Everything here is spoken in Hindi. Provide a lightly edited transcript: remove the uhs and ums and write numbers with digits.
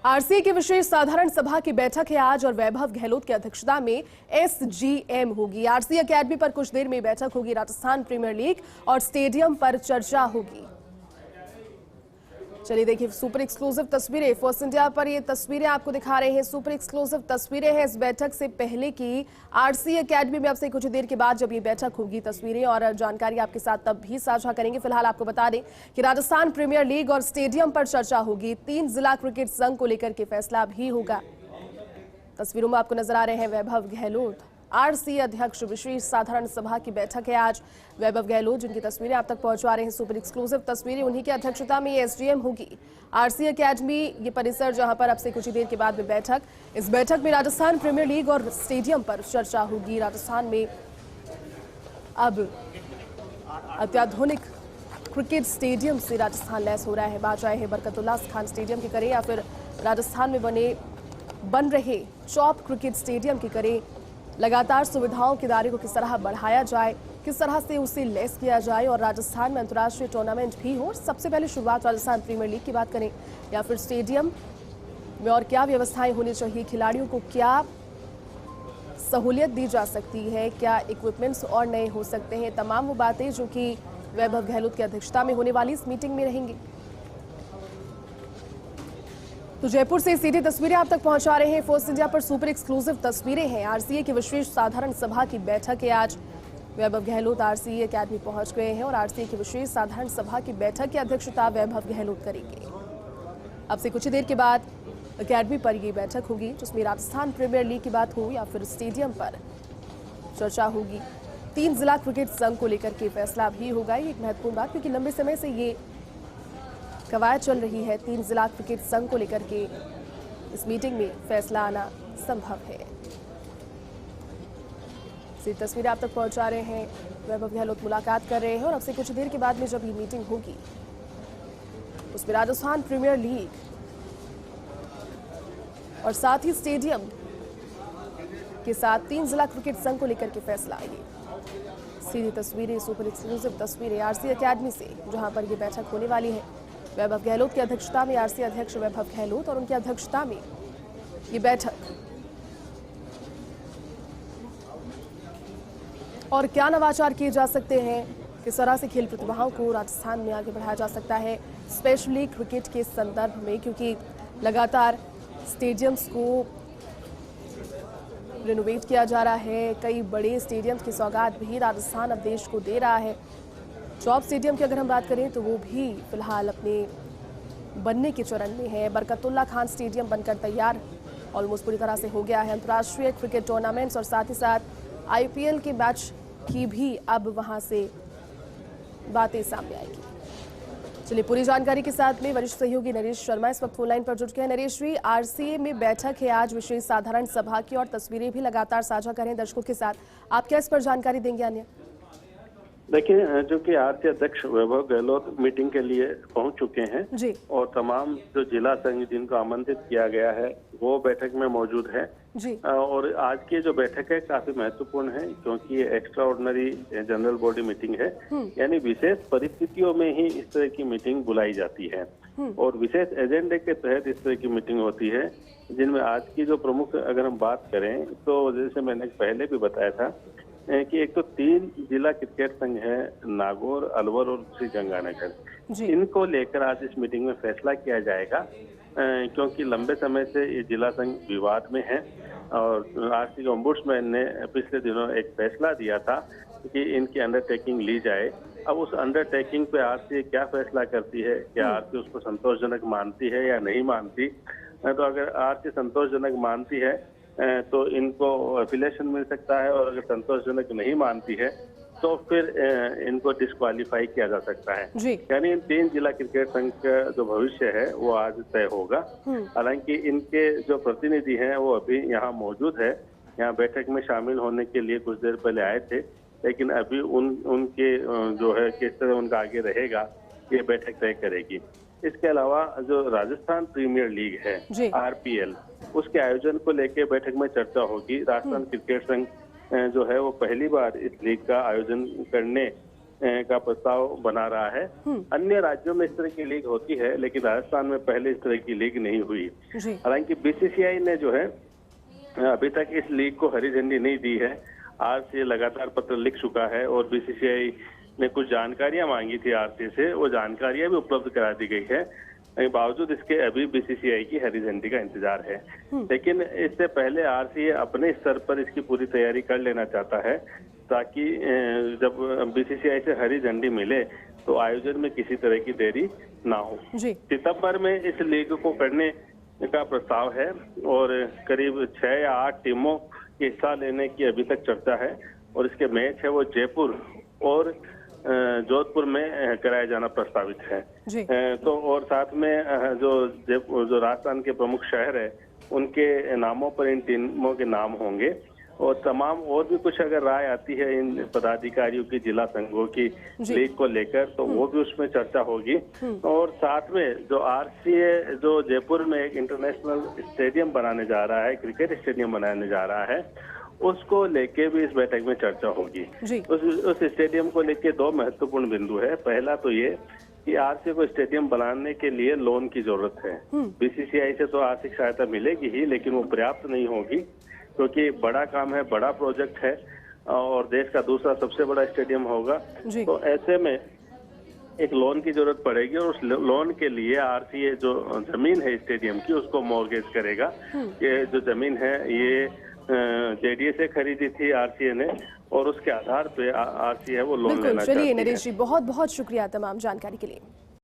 आरसीए की विशेष साधारण सभा की बैठक है आज और वैभव गहलोत की अध्यक्षता में एसजीएम होगी। आरसीए अकेडमी पर कुछ देर में बैठक होगी। राजस्थान प्रीमियर लीग और स्टेडियम पर चर्चा होगी। चलिए देखिए सुपर एक्सक्लूसिव तस्वीरें फर्स्ट इंडिया पर ये तस्वीरें आपको दिखा रहे हैं। सुपर एक्सक्लूसिव तस्वीरें हैं इस बैठक से पहले की आरसीए अकेडमी में। अब से कुछ देर के बाद जब ये बैठक होगी तस्वीरें और जानकारी आपके साथ तब भी साझा करेंगे। फिलहाल आपको बता दें कि राजस्थान प्रीमियर लीग और स्टेडियम पर चर्चा होगी। 3 जिला क्रिकेट संघ को लेकर के फैसला भी होगा। तस्वीरों में आपको नजर आ रहे हैं वैभव गहलोत, आरसीए अध्यक्ष। विशेष साधारण सभा की बैठक है आज। वैभव गहलोत जिनकी तस्वीरें आप तक पहुंचा रहे हैं, सुपर एक्सक्लूसिव तस्वीरें, उन्हीं की अध्यक्षता में ये एसडीएम होगी। आरसीए अकेडमी ये परिसर जहां पर अब से कुछ ही देर के बाद में बैठक। इस बैठक में राजस्थान प्रीमियर लीग और स्टेडियम पर चर्चा होगी। राजस्थान में अब अत्याधुनिक क्रिकेट स्टेडियम से राजस्थान लैस हो रहा है। बात चाहे बरकतुल्लाह खान स्टेडियम की करें या फिर राजस्थान में बन रहे चौप क्रिकेट स्टेडियम की करें। लगातार सुविधाओं के दायरे को किस तरह बढ़ाया जाए, किस तरह से उसे लेस किया जाए और राजस्थान में अंतर्राष्ट्रीय टूर्नामेंट भी हो। सबसे पहले शुरुआत राजस्थान प्रीमियर लीग की बात करें या फिर स्टेडियम में और क्या व्यवस्थाएं होनी चाहिए, खिलाड़ियों को क्या सहूलियत दी जा सकती है, क्या इक्विपमेंट्स और नए हो सकते हैं। तमाम वो बातें जो कि वैभव गहलोत की अध्यक्षता में होने वाली इस मीटिंग में रहेंगी। तो जयपुर से सीधी तस्वीरें आप तक पहुंचा रहे हैं फर्स्ट इंडिया पर। सुपर एक्सक्लूसिव तस्वीरें हैं। आरसीए की विशेष साधारण सभा की बैठक है आज। वैभव गहलोत आरसीए अकेडमी पहुंच गए हैं और आरसीए की विशेष साधारण सभा की बैठक की अध्यक्षता वैभव गहलोत करेंगे। अब से कुछ ही देर के बाद अकेडमी पर यह बैठक होगी जिसमें राजस्थान प्रीमियर लीग की बात हो या फिर स्टेडियम पर चर्चा होगी। 3 जिला क्रिकेट संघ को लेकर के फैसला भी होगा। ये एक महत्वपूर्ण बात, क्योंकि लंबे समय से ये कवायद चल रही है। 3 जिला क्रिकेट संघ को लेकर के इस मीटिंग में फैसला आना संभव है। इसी तस्वीरें आप तक पहुंचा रहे हैं। वैभव गहलोत मुलाकात कर रहे हैं और अब से कुछ देर के बाद में जब ये मीटिंग होगी उसमें राजस्थान प्रीमियर लीग और साथ ही स्टेडियम के साथ 3 जिला क्रिकेट संघ को लेकर के फैसला आएगी। सीधी तस्वीरें, सुपर एक्सक्लूसिव तस्वीरें आरसीए अकेडमी से जहां पर यह बैठक होने वाली है। वैभव गहलोत की अध्यक्षता में आरसीए अध्यक्ष वैभव गहलोत और उनकी अध्यक्षता में ये बैठक। और क्या नवाचार किए जा सकते हैं, किस तरह से खेल प्रतिभाओं को राजस्थान में आगे बढ़ाया जा सकता है, स्पेशली क्रिकेट के संदर्भ में, क्योंकि लगातार स्टेडियम्स को रिनोवेट किया जा रहा है। कई बड़े स्टेडियम्स की सौगात भी राजस्थान अब देश को दे रहा है। चौप स्टेडियम की अगर हम बात करें तो वो भी फिलहाल अपने बनने के चरण में है। बरकतुल्लाह खान स्टेडियम बनकर तैयार ऑलमोस्ट पूरी तरह से हो गया है। अंतर्राष्ट्रीय क्रिकेट टूर्नामेंट्स और साथ ही साथ आईपीएल के मैच की भी अब वहां से बातें सामने आएगी। चलिए पूरी जानकारी के साथ में वरिष्ठ सहयोगी नरेश शर्मा इस वक्त फोन लाइन पर जुड़ गए हैं। नरेश जी, आरसीए में बैठक है आज विशेष साधारण सभा की और तस्वीरें भी लगातार साझा करें दर्शकों के साथ। आप क्या इस पर जानकारी देंगे? अन्य देखिए, जो कि आरसीए अध्यक्ष वैभव गहलोत मीटिंग के लिए पहुंच चुके हैं जी। और तमाम जो जिला संघ जिनको आमंत्रित किया गया है वो बैठक में मौजूद है जी। और आज की जो बैठक है काफी महत्वपूर्ण है क्योंकि ये extra ordinary general body meeting है। यानी विशेष परिस्थितियों में ही इस तरह की मीटिंग बुलाई जाती है और विशेष एजेंडे के तहत इस तरह की मीटिंग होती है, जिनमें आज की जो प्रमुख अगर हम बात करें तो जैसे मैंने पहले भी बताया था कि एक तो 3 जिला क्रिकेट संघ है, नागौर, अलवर और श्री गंगानगर। इनको लेकर आज इस मीटिंग में फैसला किया जाएगा क्योंकि लंबे समय से ये जिला संघ विवाद में है और आरसीए ओम्बुड्समैन ने पिछले दिनों एक फैसला दिया था कि इनकी अंडरटेकिंग ली जाए। अब उस अंडरटेकिंग पे आरसीए क्या फैसला करती है, क्या आरसीए उसको संतोषजनक मानती है या नहीं मानती। तो अगर आरसीए संतोषजनक मानती है तो इनको एफिलिएशन मिल सकता है और अगर संतोषजनक नहीं मानती है तो फिर इनको डिस्क्वालीफाई किया जा सकता है। यानी इन 3 जिला क्रिकेट संघ का जो भविष्य है वो आज तय होगा। हालांकि इनके जो प्रतिनिधि हैं वो अभी यहाँ मौजूद है, यहाँ बैठक में शामिल होने के लिए कुछ देर पहले आए थे, लेकिन अभी उनके जो है किस तरह उनका आगे रहेगा ये बैठक तय करेगी। इसके अलावा जो राजस्थान प्रीमियर लीग है आरपीएल, उसके आयोजन को लेकर बैठक में चर्चा होगी। राजस्थान क्रिकेट संघ जो है वो पहली बार इस लीग का आयोजन करने का प्रस्ताव बना रहा है। अन्य राज्यों में इस तरह की लीग होती है, लेकिन राजस्थान में पहले इस तरह की लीग नहीं हुई। हालांकि बीसीसीआई ने जो है अभी तक इस लीग को हरी झंडी नहीं दी है। आरसीए लगातार पत्र लिख चुका है और बीसीसीआई ने कुछ जानकारियां मांगी थी आरसीए से, वो जानकारियां भी उपलब्ध करा दी गई है। बावजूद इसके अभी बीसीसीआई की हरी झंडी का इंतजार है। लेकिन इससे पहले आरसीए अपने स्तर पर इसकी पूरी तैयारी कर लेना चाहता है, ताकि जब बीसीसीआई से हरी झंडी मिले तो आयोजन में किसी तरह की देरी ना हो। सितंबर में इस लीग को करने का प्रस्ताव है और करीब 6 या 8 टीमों के हिस्सा लेने की अभी तक चर्चा है और इसके मैच है वो जयपुर और जोधपुर में कराया जाना प्रस्तावित है। तो और साथ में जो राजस्थान के प्रमुख शहर है उनके नामों पर इन टीमों के नाम होंगे और तमाम और भी कुछ अगर राय आती है इन पदाधिकारियों की, जिला संघों की लीग को लेकर, तो वो भी उसमें चर्चा होगी। और साथ में जो आरसीए जो जयपुर में एक इंटरनेशनल स्टेडियम बनाने जा रहा है, क्रिकेट स्टेडियम बनाने जा रहा है, उसको लेके भी इस बैठक में चर्चा होगी। उस स्टेडियम को लेके 2 महत्वपूर्ण बिंदु है। पहला तो ये कि आरसीए को स्टेडियम बनाने के लिए लोन की जरूरत है। बीसीसीआई से तो आर्थिक सहायता मिलेगी ही, लेकिन वो पर्याप्त नहीं होगी, क्योंकि बड़ा काम है, बड़ा प्रोजेक्ट है और देश का दूसरा सबसे बड़ा स्टेडियम होगा। तो ऐसे में एक लोन की जरूरत पड़ेगी और उस लोन के लिए आरसीए जो जमीन है स्टेडियम की उसको मॉर्गेज करेगा। ये जो जमीन है ये जेडीए से खरीदी थी आरसीए ने और उसके आधार पे आरसीए वो लोन लेना चाहती है। चलिए नरेश जी, बहुत बहुत शुक्रिया तमाम जानकारी के लिए।